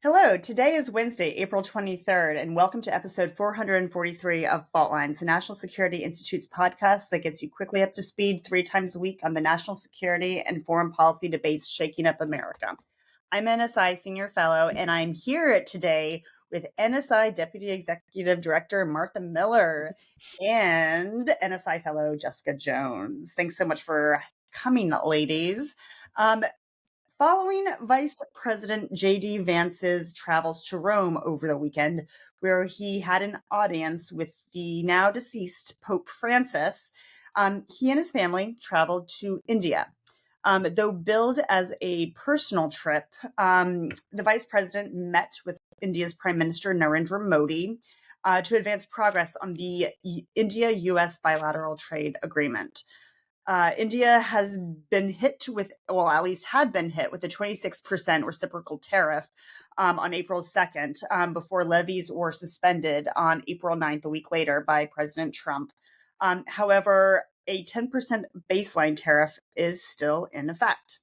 Hello, today is Wednesday, April 23rd, and welcome to episode 443 of Fault Lines, the National Security Institute's podcast that gets you quickly up to speed 3 times a week on the national security and foreign policy debates shaking up America. I'm NSI Senior Fellow, and I'm here today with NSI Deputy Executive Director Martha Miller and NSI Fellow Jessica Jones. Thanks so much for coming, ladies. Following Vice President JD Vance's travels to Rome over the weekend, where he had an audience with the now deceased Pope Francis, he and his family traveled to India. Though billed as a personal trip, the vice president met with India's Prime Minister Narendra Modi to advance progress on the India-U.S. bilateral trade agreement. India has been hit with, well, at least had been hit with a 26% reciprocal tariff on April 2nd, before levies were suspended on April 9th, a week later, by President Trump. However, a 10% baseline tariff is still in effect.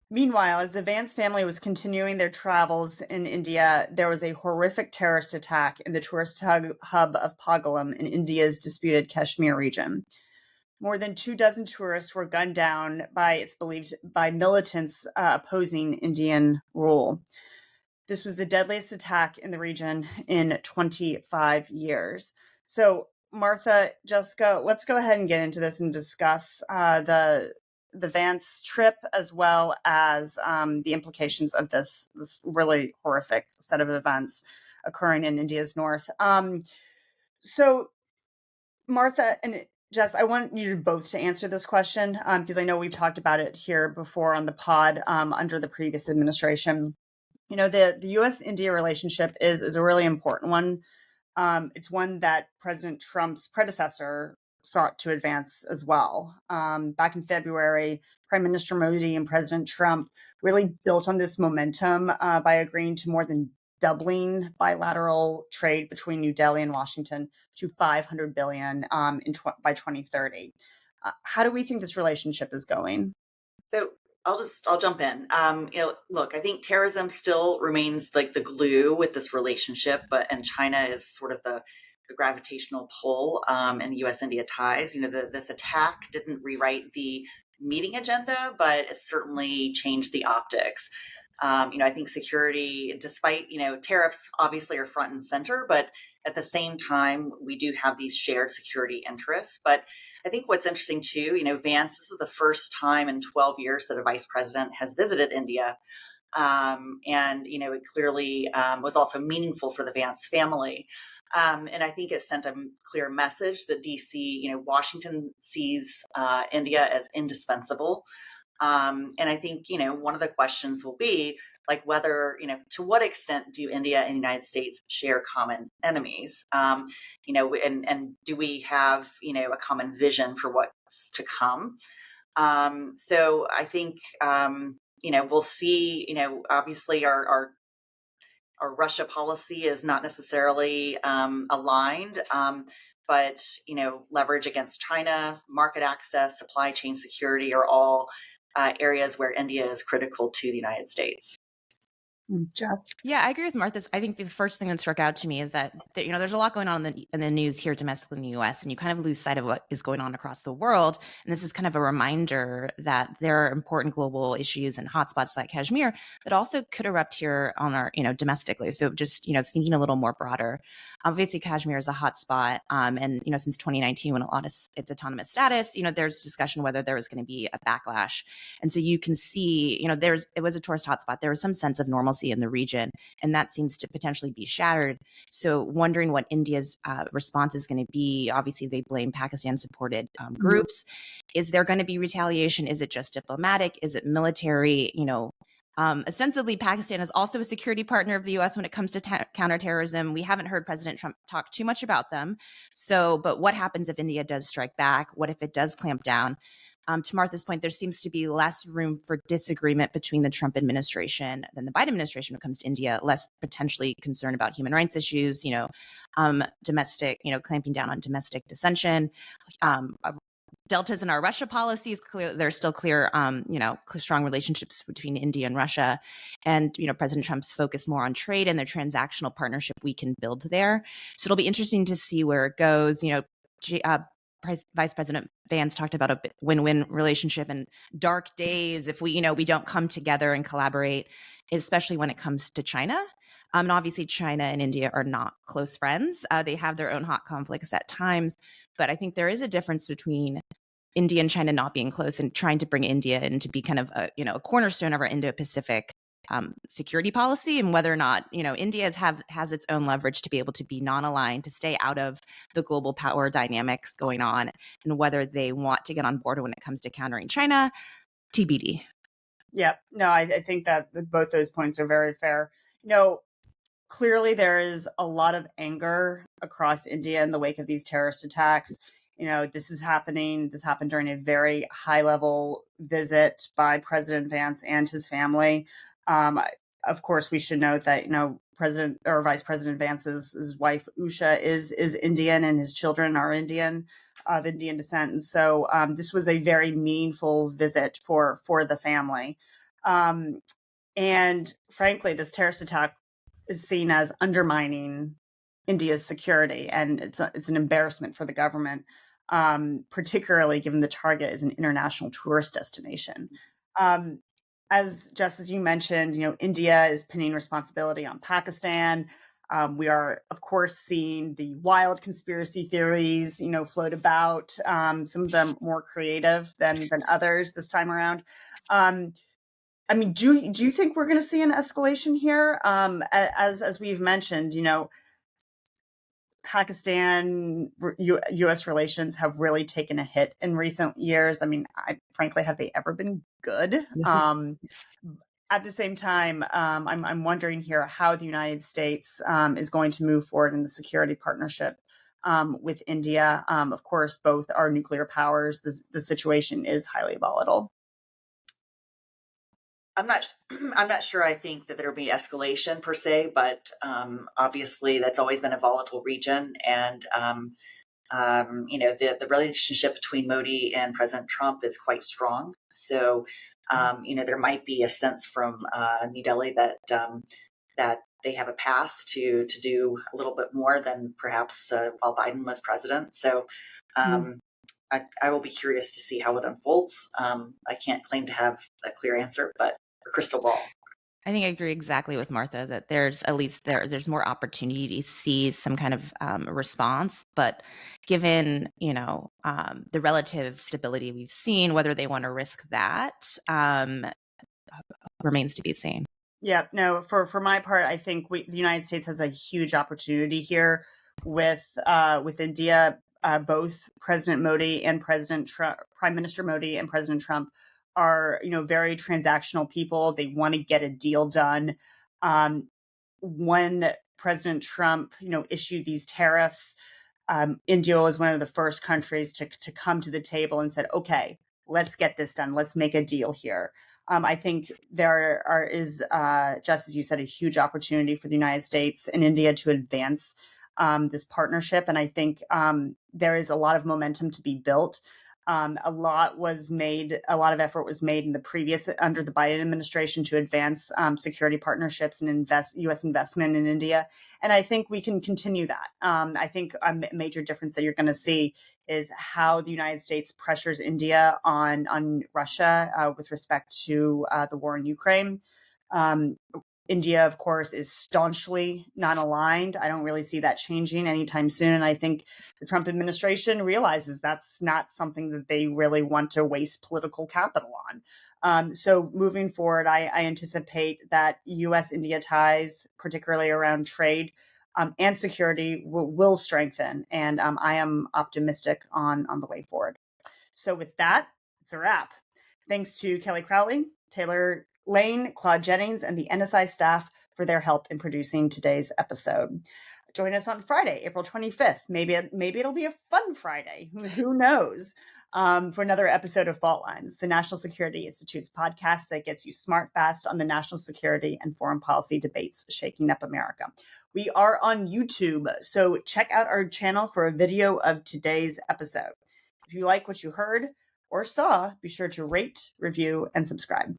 Meanwhile, as the Vance family was continuing their travels in India, there was a horrific terrorist attack in the tourist hub of Pagalam in India's disputed Kashmir region. More than 24 tourists were gunned down by, it's believed, by militants opposing Indian rule. This was the deadliest attack in the region in 25 years. So, Martha, Jessica, let's go ahead and get into this and discuss the Vance trip, as well as the implications of this really horrific set of events occurring in India's north. So, Martha and Jess, I want you both to answer this question because I know we've talked about it here before on the pod under the previous administration. You know, the U.S. India relationship is a really important one. It's one that President Trump's predecessor sought to advance as well. Back in February, Prime Minister Modi and President Trump really built on this momentum by agreeing to more than doubling bilateral trade between New Delhi and Washington to $500 billion by 2030. How do we think this relationship is going? So I'll jump in. Look, I think terrorism still remains like the glue with this relationship, and China is sort of the gravitational pull in U.S. India ties. This attack didn't rewrite the meeting agenda, but it certainly changed the optics. I think security, despite, tariffs obviously are front and center, but at the same time, we do have these shared security interests. But I think what's interesting too, Vance, this is the first time in 12 years that a vice president has visited India. It clearly was also meaningful for the Vance family. And I think it sent a clear message that DC, Washington sees India as indispensable. And I think, one of the questions will be like whether, to what extent do India and the United States share common enemies? And do we have, a common vision for what's to come? So I think, we'll see, obviously our Russia policy is not necessarily aligned. But, leverage against China, market access, supply chain security are all areas where India is critical to the United States. Jess? Yeah, I agree with Martha. I think the first thing that struck out to me is that there's a lot going on in the news here domestically in the U.S., and you kind of lose sight of what is going on across the world. And this is kind of a reminder that there are important global issues and hotspots like Kashmir that also could erupt here on our, domestically. So just, thinking a little more broader. Obviously, Kashmir is a hotspot, and since 2019, when it lost its autonomous status, there's discussion whether there was going to be a backlash, and so you can see, it was a tourist hotspot. There was some sense of normalcy in the region, and that seems to potentially be shattered. So wondering what India's response is going to be. Obviously, they blame Pakistan-supported groups. Is there going to be retaliation? Is it just diplomatic? Is it military? Ostensibly, Pakistan is also a security partner of the U.S. when it comes to counterterrorism. We haven't heard President Trump talk too much about them. But what happens if India does strike back? What if it does clamp down? To Martha's point, there seems to be less room for disagreement between the Trump administration than the Biden administration when it comes to India, less potentially concern about human rights issues, domestic, clamping down on domestic dissension, deltas in our Russia policy is clear. There's still clear, strong relationships between India and Russia, and President Trump's focus more on trade and the transactional partnership we can build there. So it'll be interesting to see where it goes. Vice President Vance talked about a win-win relationship and dark days if we don't come together and collaborate, especially when it comes to China. And obviously, China and India are not close friends. They have their own hot conflicts at times, but I think there is a difference between India and China not being close and trying to bring India in to be kind of a cornerstone of our Indo-Pacific security policy, and whether or not India has its own leverage to be able to be non-aligned, to stay out of the global power dynamics going on, and whether they want to get on board when it comes to countering China, TBD. Yeah, no, I think that both those points are very fair. Clearly there is a lot of anger across India in the wake of these terrorist attacks. This is happening. This happened during a very high-level visit by President Vance and his family. Of course, we should note that President or Vice President Vance's wife Usha is Indian, and his children are of Indian descent. And so this was a very meaningful visit for the family. And frankly, this terrorist attack is seen as undermining India's security, and it's an embarrassment for the government, particularly given the target is an international tourist destination. As you mentioned, India is pinning responsibility on Pakistan. We are, of course, seeing the wild conspiracy theories, float about. Some of them more creative than others this time around. Do you think we're going to see an escalation here? As we've mentioned, Pakistan U.S. relations have really taken a hit in recent years. Frankly, have they ever been good? At the same time, I'm wondering here how the United States is going to move forward in the security partnership with India. Of course, both are nuclear powers. The situation is highly volatile. I'm not sure. I think that there'll be escalation per se, but obviously that's always been a volatile region, and the relationship between Modi and President Trump is quite strong. So there might be a sense from New Delhi that they have a path to do a little bit more than perhaps while Biden was president. So. I will be curious to see how it unfolds. I can't claim to have a clear answer, but a crystal ball. I think I agree exactly with Martha that there's at least there's more opportunity to see some kind of response. But given the relative stability we've seen, whether they want to risk that remains to be seen. Yeah, no. For my part, I think the United States has a huge opportunity here with India. Both President Modi and President Trump, Prime Minister Modi and President Trump are, very transactional people. They want to get a deal done. When President Trump, issued these tariffs, India was one of the first countries to come to the table and said, okay, let's get this done. Let's make a deal here. I think there is, just as you said, a huge opportunity for the United States and India to advance this partnership. And I think there is a lot of momentum to be built. A lot of effort was made in the previous, under the Biden administration, to advance security partnerships and U.S. investment in India. And I think we can continue that. I think a major difference that you're going to see is how the United States pressures India on Russia with respect to the war in Ukraine. India, of course, is staunchly non-aligned. I don't really see that changing anytime soon. And I think the Trump administration realizes that's not something that they really want to waste political capital on. So moving forward, I anticipate that U.S.-India ties, particularly around trade and security, will strengthen. And I am optimistic on the way forward. So with that, it's a wrap. Thanks to Kelly Crowley, Taylor Lane, Claude Jennings, and the NSI staff for their help in producing today's episode. Join us on Friday, April 25th. Maybe it'll be a fun Friday. Who knows? For another episode of Fault Lines, the National Security Institute's podcast that gets you smart fast on the national security and foreign policy debates shaking up America. We are on YouTube, so check out our channel for a video of today's episode. If you like what you heard or saw, be sure to rate, review, and subscribe.